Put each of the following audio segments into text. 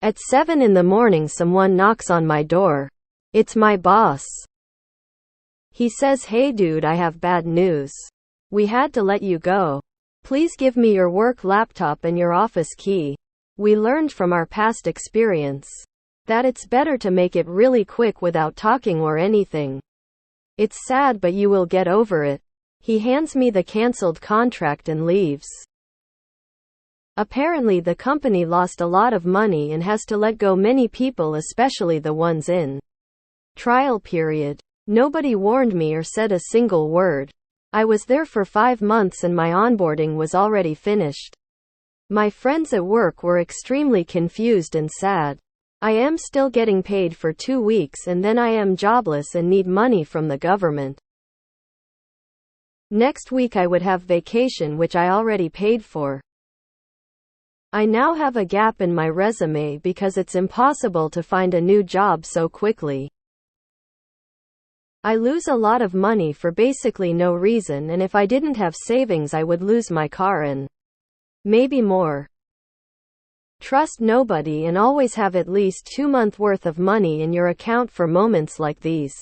At 7 in the morning someone knocks on my door. It's my boss. He says, "Hey dude, I have bad news. We had to let you go. Please give me your work laptop and your office key. We learned from our past experience that it's better to make it really quick without talking or anything. It's sad but you will get over it." He hands me the cancelled contract and leaves. Apparently the company lost a lot of money and has to let go many people, especially the ones in trial period. Nobody warned me or said a single word. I was there for 5 months and my onboarding was already finished. My friends at work were extremely confused and sad. I am still getting paid for 2 weeks and then I am jobless and need money from the government. Next week I would have vacation which I already paid for. I now have a gap in my resume because it's impossible to find a new job so quickly. I lose a lot of money for basically no reason, and if I didn't have savings I would lose my car and maybe more. Trust nobody and always have at least 2 months worth of money in your account for moments like these.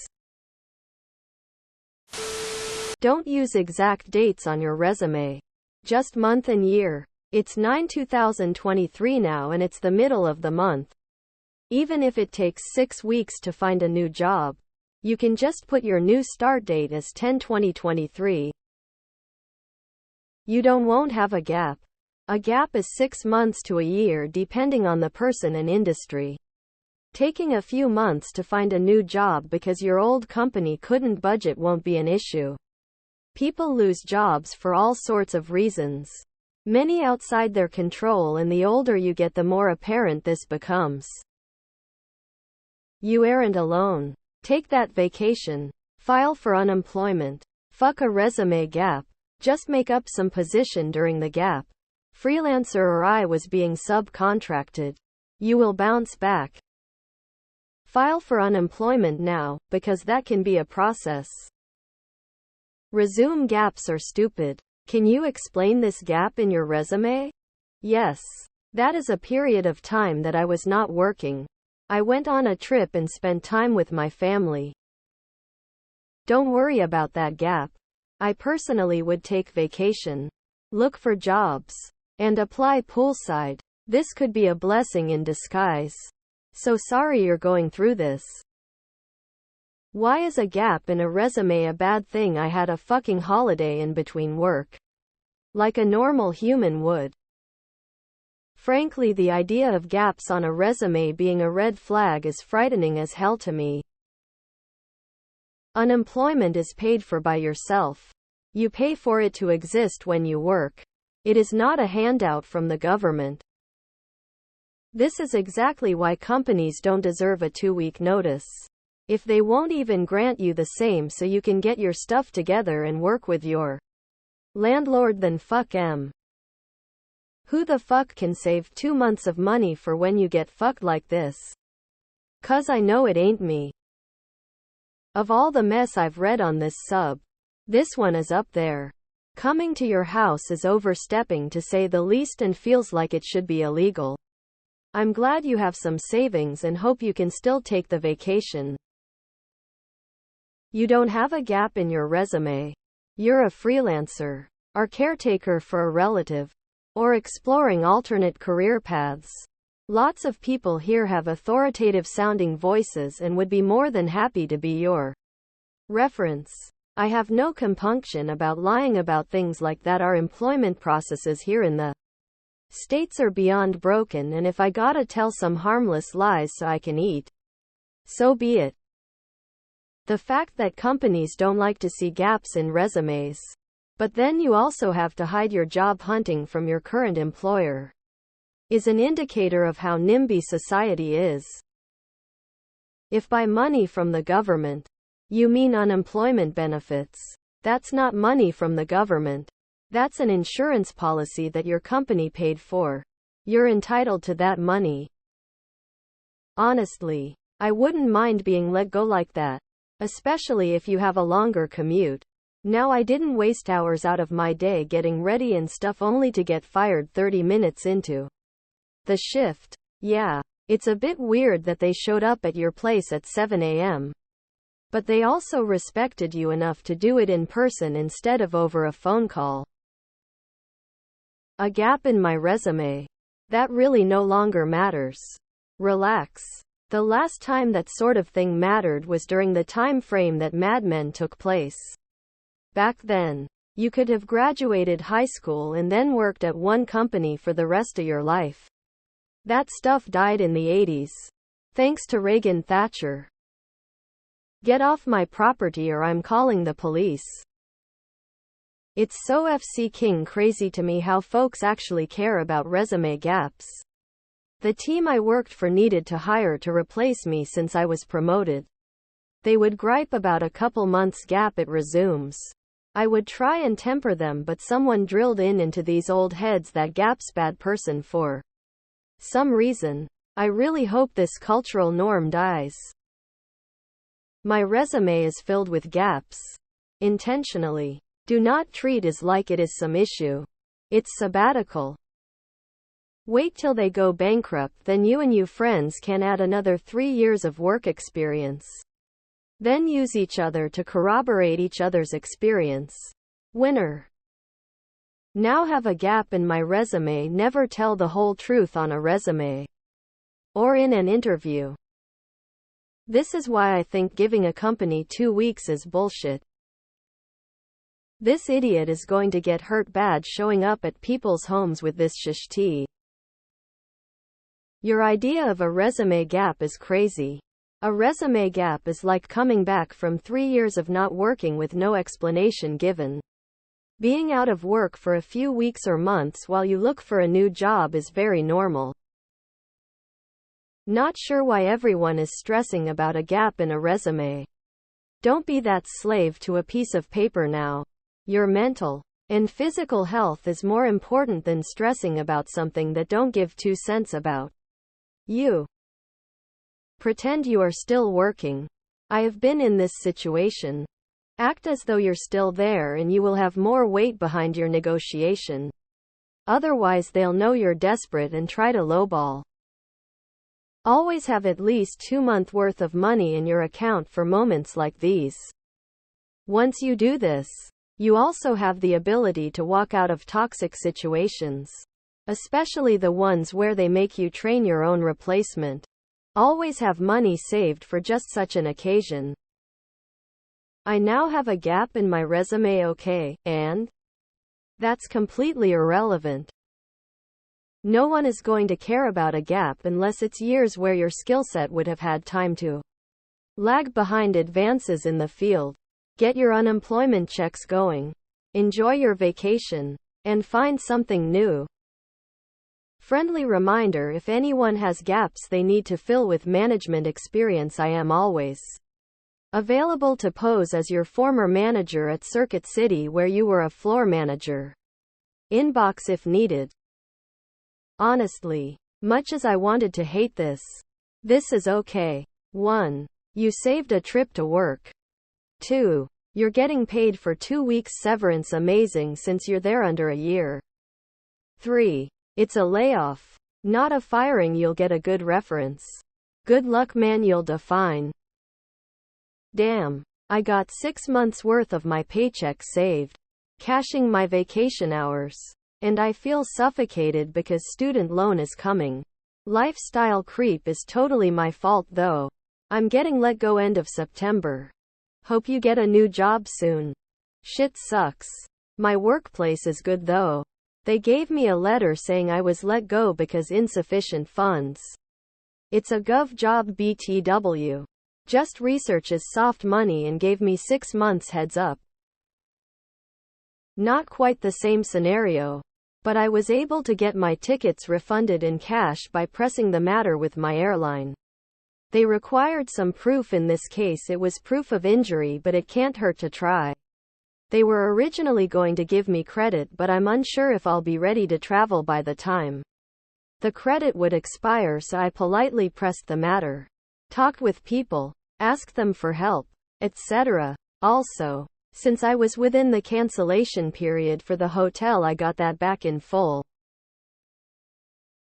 Don't use exact dates on your resume. Just month and year. It's 9/2023 now and it's the middle of the month. Even if it takes 6 weeks to find a new job, you can just put your new start date as 10/2023. You won't have a gap. A gap is 6 months to a year depending on the person and industry. Taking a few months to find a new job because your old company couldn't budget won't be an issue. People lose jobs for all sorts of reasons, many outside their control, and the older you get the more apparent this becomes. You aren't alone. Take that vacation. File for unemployment. Fuck a resume gap. Just make up some position during the gap. Freelancer or I was being subcontracted. You will bounce back. File for unemployment now, because that can be a process. Resume gaps are stupid. Can you explain this gap in your resume? Yes. That is a period of time that I was not working. I went on a trip and spent time with my family. Don't worry about that gap. I personally would take vacation, look for jobs, and apply poolside. This could be a blessing in disguise. So sorry you're going through this. Why is a gap in a resume a bad thing? I had a fucking holiday in between work, like a normal human would. Frankly, the idea of gaps on a resume being a red flag is frightening as hell to me. Unemployment is paid for by yourself. You pay for it to exist when you work. It is not a handout from the government. This is exactly why companies don't deserve a 2-week notice. If they won't even grant you the same so you can get your stuff together and work with your landlord, then fuck 'em. Who the fuck can save 2 months of money for when you get fucked like this? 'Cause I know it ain't me. Of all the mess I've read on this sub, this one is up there. Coming to your house is overstepping to say the least and feels like it should be illegal. I'm glad you have some savings and hope you can still take the vacation. You don't have a gap in your resume. You're a freelancer, or caretaker for a relative, or exploring alternate career paths. Lots of people here have authoritative sounding voices and would be more than happy to be your reference. I have no compunction about lying about things like that. Our employment processes here in the States are beyond broken, and if I gotta tell some harmless lies so I can eat, so be it. The fact that companies don't like to see gaps in resumes, but then you also have to hide your job hunting from your current employer, is an indicator of how NIMBY society is. If by money from the government, you mean unemployment benefits, that's not money from the government. That's an insurance policy that your company paid for. You're entitled to that money. Honestly, I wouldn't mind being let go like that, especially if you have a longer commute. Now, I didn't waste hours out of my day getting ready and stuff only to get fired 30 minutes into the shift. Yeah, It's a bit weird that they showed up at your place at 7 a.m. But they also respected you enough to do it in person instead of over a phone call. A gap in my resume. That really no longer matters. Relax. The last time that sort of thing mattered was during the time frame that Mad Men took place. Back then, you could have graduated high school and then worked at one company for the rest of your life. That stuff died in the 80s. Thanks to Reagan Thatcher. Get off my property or I'm calling the police. It's so FC King crazy to me how folks actually care about resume gaps. The team I worked for needed to hire to replace me since I was promoted. They would gripe about a couple months gap it resumes. I would try and temper them, but someone drilled into these old heads that gap's bad person for some reason. I really hope this cultural norm dies. My resume is filled with gaps. Intentionally. Do not treat it like it is some issue. It's sabbatical. Wait till they go bankrupt, then you and your friends can add another 3 years of work experience. Then use each other to corroborate each other's experience. Winner. Now have a gap in my resume. Never tell the whole truth on a resume or in an interview. This is why I think giving a company 2 weeks is bullshit. This idiot is going to get hurt bad showing up at people's homes with this shish tea. Your idea of a resume gap is crazy. A resume gap is like coming back from 3 years of not working with no explanation given. Being out of work for a few weeks or months while you look for a new job is very normal. Not sure why everyone is stressing about a gap in a resume. Don't be that slave to a piece of paper now. Your mental and physical health is more important than stressing about something that don't give 2 cents about. You pretend you are still working. I have been in this situation. Act as though you're still there and you will have more weight behind your negotiation. Otherwise they'll know you're desperate and try to lowball. Always have at least 2 months worth of money in your account for moments like these. Once you do this, you also have the ability to walk out of toxic situations. Especially the ones where they make you train your own replacement. Always have money saved for just such an occasion. I now have a gap in my resume, okay, and? That's completely irrelevant. No one is going to care about a gap unless it's years where your skill set would have had time to lag behind advances in the field. Get your unemployment checks going. Enjoy your vacation. And find something new. Friendly reminder: if anyone has gaps they need to fill with management experience, I am always available to pose as your former manager at Circuit City where you were a floor manager. Inbox if needed. Honestly, much as I wanted to hate this is okay. 1. You saved a trip to work. 2. You're getting paid for 2 weeks severance, amazing since you're there under a year. 3. It's a layoff, not a firing. You'll get a good reference. Good luck, man, you'll define. Damn, I got 6 months worth of my paycheck saved, cashing my vacation hours. And I feel suffocated because student loan is coming. Lifestyle creep is totally my fault though. I'm getting let go end of September. Hope you get a new job soon. Shit sucks. My workplace is good though. They gave me a letter saying I was let go because insufficient funds. It's a gov job, BTW. Just researches soft money and gave me 6 months heads up. Not quite the same scenario, but I was able to get my tickets refunded in cash by pressing the matter with my airline. They required some proof. In this case it was proof of injury, but it can't hurt to try. They were originally going to give me credit, but I'm unsure if I'll be ready to travel by the time the credit would expire, so I politely pressed the matter. Talked with people, asked them for help, etc. Also, since I was within the cancellation period for the hotel, I got that back in full.